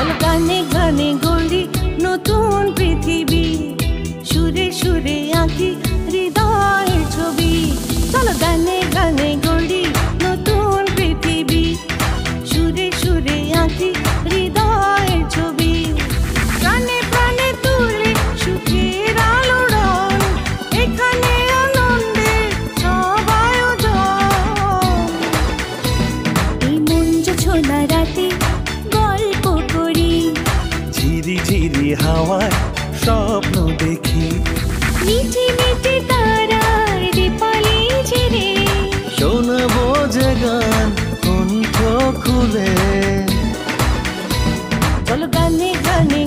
চলো গানে গানে গড়ি নতুন পৃথিবী, সুরে সুরে আঁকি হৃদয়ের ছবি। চলো গানে গানে গড়ি নতুন পৃথিবী, সুরে সুরে আঁকি হৃদয়ের ছবি। প্রাণে প্রাণে তুলে সুখের আলোড়ন, এখানে আনন্দের সব আয়োজন। এই মঞ্চ ছোলা রাতে গল্প করি, ঝিরি ঝিরি হাওয়ায় স্বপ্ন দেখি, মিঠি মিঠি তারার দীপালি ঝিরে শোনাবো যে গান কণ্ঠ খুলে। চলো গানে গানে